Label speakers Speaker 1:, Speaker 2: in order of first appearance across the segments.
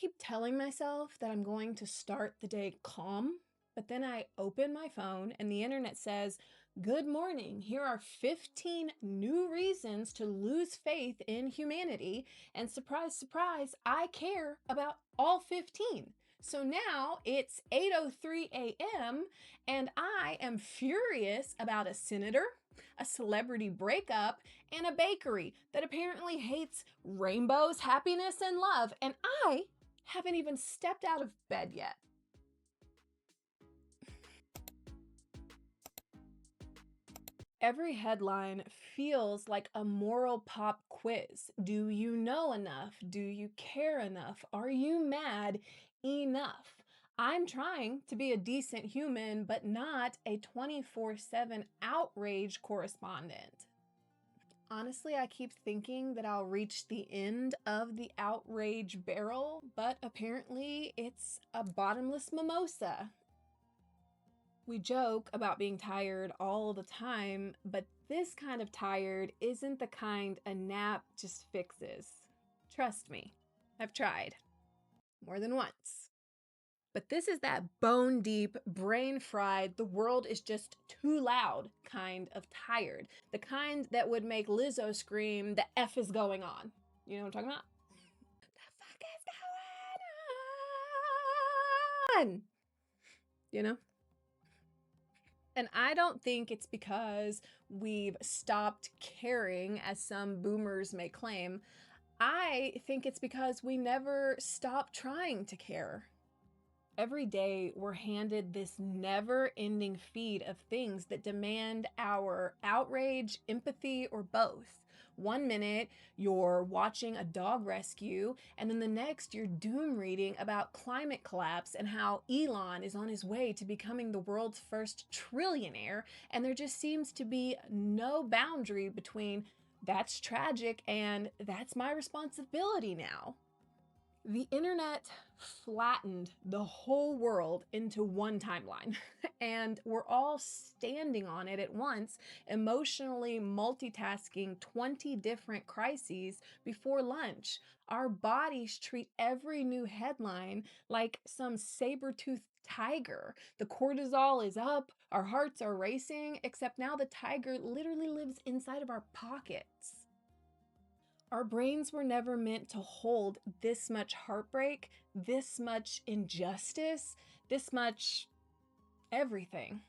Speaker 1: keep telling myself that I'm going to start the day calm, but then I open my phone and the internet says, "Good morning. Here are 15 new reasons to lose faith in humanity." And surprise, surprise, I care about all 15. So now it's 8:03 a.m. and I am furious about a senator, a celebrity breakup, and a bakery that apparently hates rainbows, happiness, and love. And I haven't even stepped out of bed yet. Every headline feels like a moral pop quiz. Do you know enough? Do you care enough? Are you mad enough? I'm trying to be a decent human, but not a 24/7 outrage correspondent. Honestly, I keep thinking that I'll reach the end of the outrage barrel, but apparently it's a bottomless mimosa. We joke about being tired all the time, but this kind of tired isn't the kind a nap just fixes. Trust me, I've tried more than once. But this is that bone deep, brain fried, the world is just too loud kind of tired. The kind that would make Lizzo scream, "The F is going on." You know what I'm talking about? The fuck is going on? You know? And I don't think it's because we've stopped caring, as some boomers may claim. I think it's because we never stop trying to care. Every day, we're handed this never ending feed of things that demand our outrage, empathy, or both. One minute, you're watching a dog rescue, and then the next, you're doom reading about climate collapse and how Elon is on his way to becoming the world's first trillionaire. And there just seems to be no boundary between "that's tragic" and "that's my responsibility now." The internet flattened the whole world into one timeline, and we're all standing on it at once, emotionally multitasking 20 different crises before lunch. Our bodies treat every new headline like some saber-toothed tiger. The cortisol is up, our hearts are racing, except now the tiger literally lives inside of our pockets. Our brains were never meant to hold this much heartbreak, this much injustice, this much everything.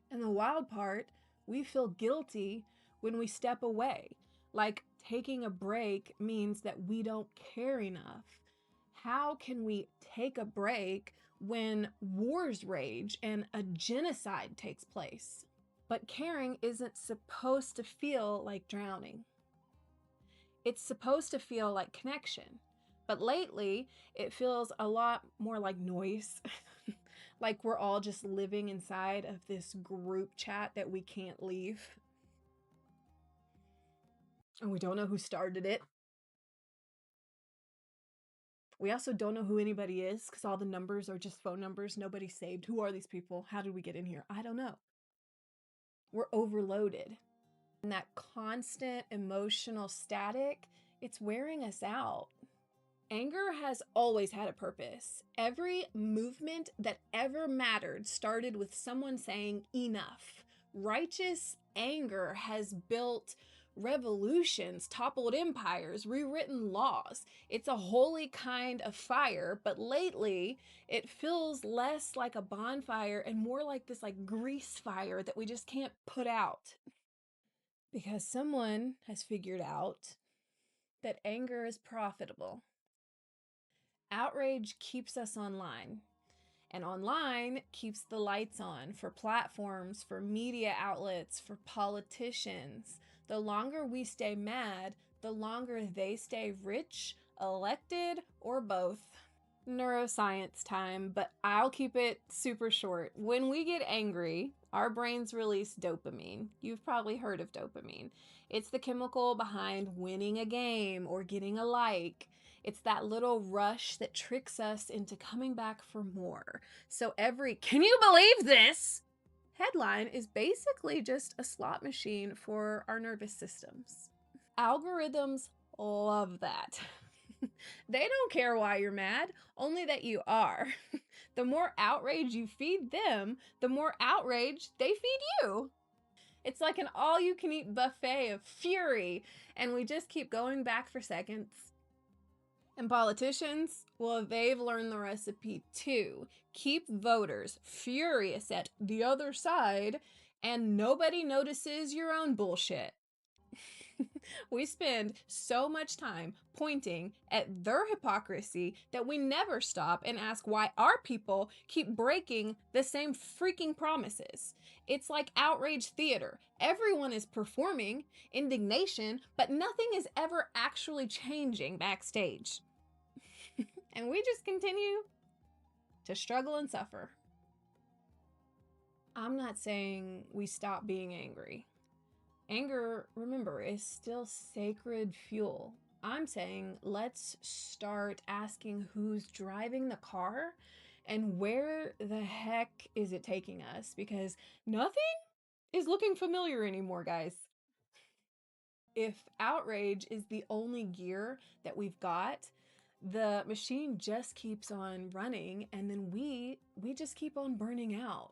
Speaker 1: And the wild part, we feel guilty when we step away. Like taking a break means that we don't care enough. How can we take a break when wars rage and a genocide takes place? But caring isn't supposed to feel like drowning. It's supposed to feel like connection, but lately it feels a lot more like noise. Like we're all just living inside of this group chat that we can't leave. And we don't know who started it. We also don't know who anybody is because all the numbers are just phone numbers. Nobody saved. Who are these people? How did we get in here? I don't know. We're overloaded. And that constant emotional static, it's wearing us out. Anger has always had a purpose. Every movement that ever mattered started with someone saying enough. Righteous anger has built revolutions, toppled empires, rewritten laws. It's a holy kind of fire, but lately it feels less like a bonfire and more like this grease fire that we just can't put out. Because someone has figured out that anger is profitable. Outrage keeps us online, and online keeps the lights on for platforms, for media outlets, for politicians. The longer we stay mad, the longer they stay rich, elected, or both. Neuroscience time, but I'll keep it super short. When we get angry, our brains release dopamine. You've probably heard of dopamine. It's the chemical behind winning a game or getting a like. It's that little rush that tricks us into coming back for more. So every "can you believe this" headline is basically just a slot machine for our nervous systems. Algorithms love that. They don't care why you're mad, only that you are. The more outrage you feed them, the more outrage they feed you. It's like an all you can eat buffet of fury, and we just keep going back for seconds. And politicians, well, they've learned the recipe too. Keep voters furious at the other side, and nobody notices your own bullshit. We spend so much time pointing at their hypocrisy that we never stop and ask why our people keep breaking the same freaking promises. It's like outrage theater. Everyone is performing indignation, but nothing is ever actually changing backstage. And we just continue to struggle and suffer. I'm not saying we stop being angry. Anger, remember, is still sacred fuel. I'm saying let's start asking who's driving the car and where the heck is it taking us, because nothing is looking familiar anymore, guys. If outrage is the only gear that we've got, the machine just keeps on running, and then we just keep on burning out.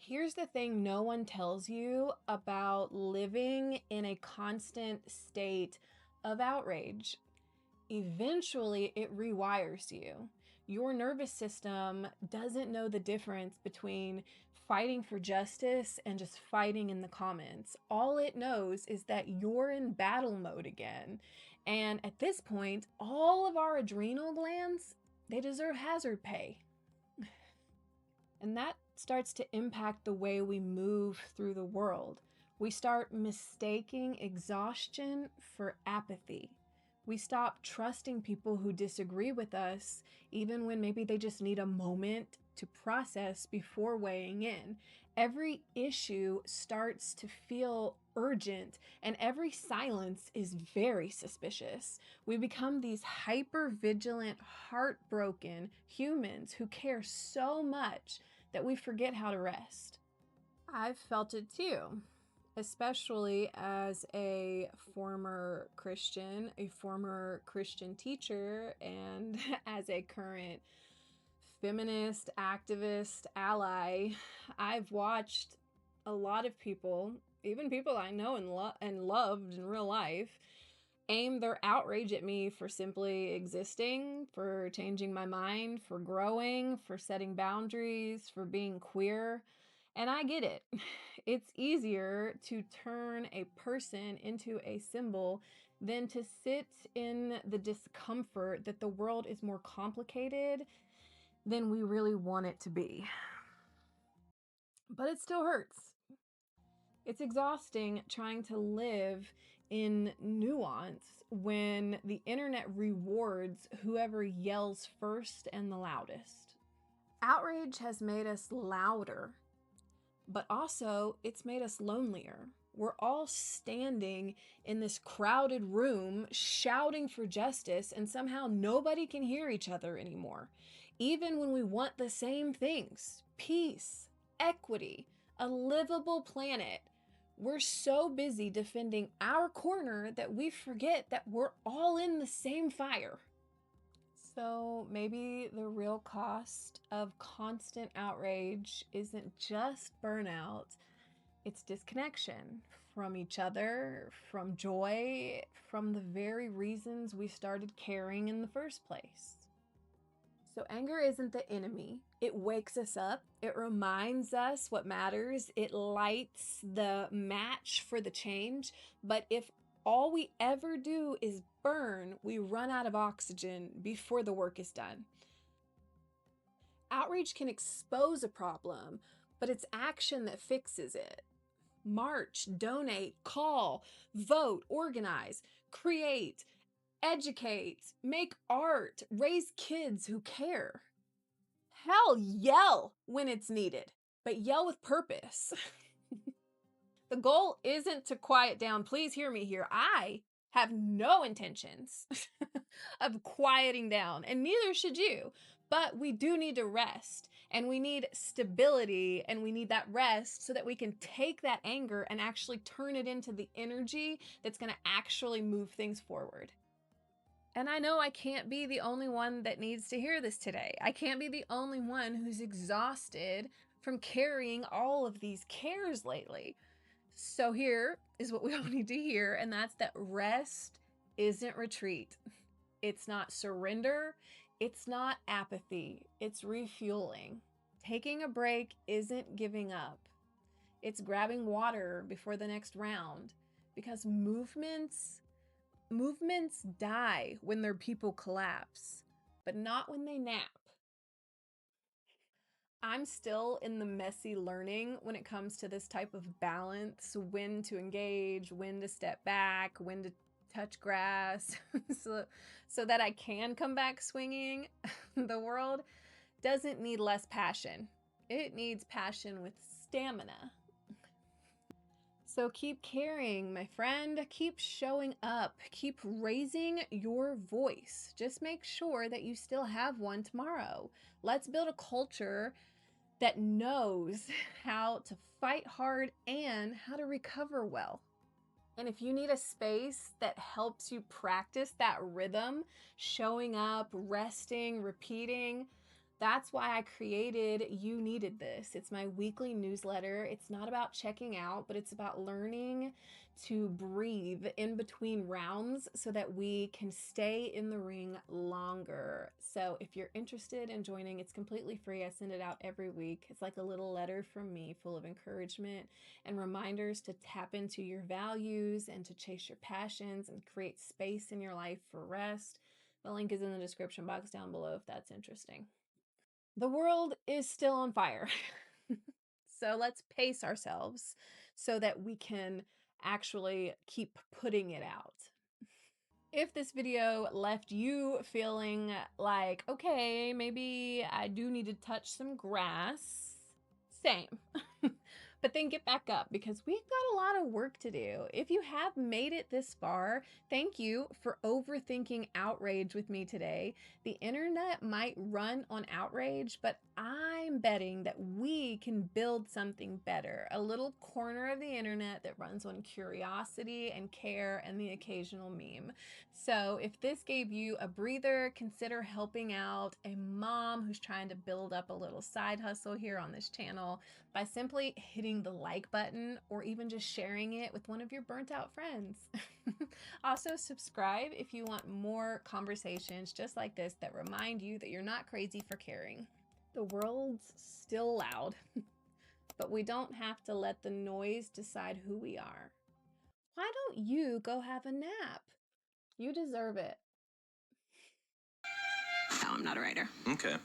Speaker 1: Here's the thing no one tells you about living in a constant state of outrage. Eventually, it rewires you. Your nervous system doesn't know the difference between fighting for justice and just fighting in the comments. All it knows is that you're in battle mode again. And at this point, all of our adrenal glands, they deserve hazard pay. And that starts to impact the way we move through the world. We start mistaking exhaustion for apathy. We stop trusting people who disagree with us, even when maybe they just need a moment to process before weighing in. Every issue starts to feel urgent, and every silence is very suspicious. We become these hyper-vigilant, heartbroken humans who care so much that we forget how to rest. I've felt it too, especially as a former Christian, a former Christian teacher, and as a current feminist, activist, ally. I've watched a lot of people, even people I know and loved in real life, aim their outrage at me for simply existing, for changing my mind, for growing, for setting boundaries, for being queer. And I get it. It's easier to turn a person into a symbol than to sit in the discomfort that the world is more complicated than we really want it to be. But it still hurts. It's exhausting trying to live in nuance when the internet rewards whoever yells first and the loudest. Outrage has made us louder, but also it's made us lonelier. We're all standing in this crowded room shouting for justice, and somehow nobody can hear each other anymore. Even when we want the same things: peace, equity, a livable planet. We're so busy defending our corner that we forget that we're all in the same fire. So maybe the real cost of constant outrage isn't just burnout, it's disconnection from each other, from joy, from the very reasons we started caring in the first place. So anger isn't the enemy. It wakes us up. It reminds us what matters. It lights the match for the change. But if all we ever do is burn, we run out of oxygen before the work is done. Outrage can expose a problem, but it's action that fixes it. March, donate, call, vote, organize, create, educate, make art, raise kids who care. Hell, yell when it's needed, but yell with purpose. The goal isn't to quiet down. Please hear me here. I have no intentions of quieting down, and neither should you. But we do need to rest, and we need stability, and we need that rest so that we can take that anger and actually turn it into the energy that's going to actually move things forward. And I know I can't be the only one that needs to hear this today. I can't be the only one who's exhausted from carrying all of these cares lately. So here is what we all need to hear, and that's that rest isn't retreat. It's not surrender. It's not apathy. It's refueling. Taking a break isn't giving up. It's grabbing water before the next round, because movements die when their people collapse, but not when they nap. I'm still in the messy learning when it comes to this type of balance, when to engage, when to step back, when to touch grass, so that I can come back swinging. The world doesn't need less passion. It needs passion with stamina. So keep caring, my friend. Keep showing up. Keep raising your voice. Just make sure that you still have one tomorrow. Let's build a culture that knows how to fight hard and how to recover well. And if you need a space that helps you practice that rhythm, showing up, resting, repeating, that's why I created You Needed This. It's my weekly newsletter. It's not about checking out, but it's about learning to breathe in between rounds so that we can stay in the ring longer. So if you're interested in joining, it's completely free. I send it out every week. It's like a little letter from me full of encouragement and reminders to tap into your values and to chase your passions and create space in your life for rest. The link is in the description box down below if that's interesting. The world is still on fire. So let's pace ourselves so that we can actually keep putting it out. If this video left you feeling like, okay, maybe I do need to touch some grass, same. But then get back up because we've got a lot of work to do. If you have made it this far, thank you for overthinking outrage with me today. The internet might run on outrage, but I'm betting that we can build something better. A little corner of the internet that runs on curiosity and care and the occasional meme. So if this gave you a breather, consider helping out a mom who's trying to build up a little side hustle here on this channel by simply hitting the like button or even just sharing it with one of your burnt out friends. Also, subscribe if you want more conversations just like this that remind you that you're not crazy for caring. The world's still loud, but we don't have to let the noise decide who we are. Why don't you go have a nap? You deserve it. No, I'm not a writer. Okay.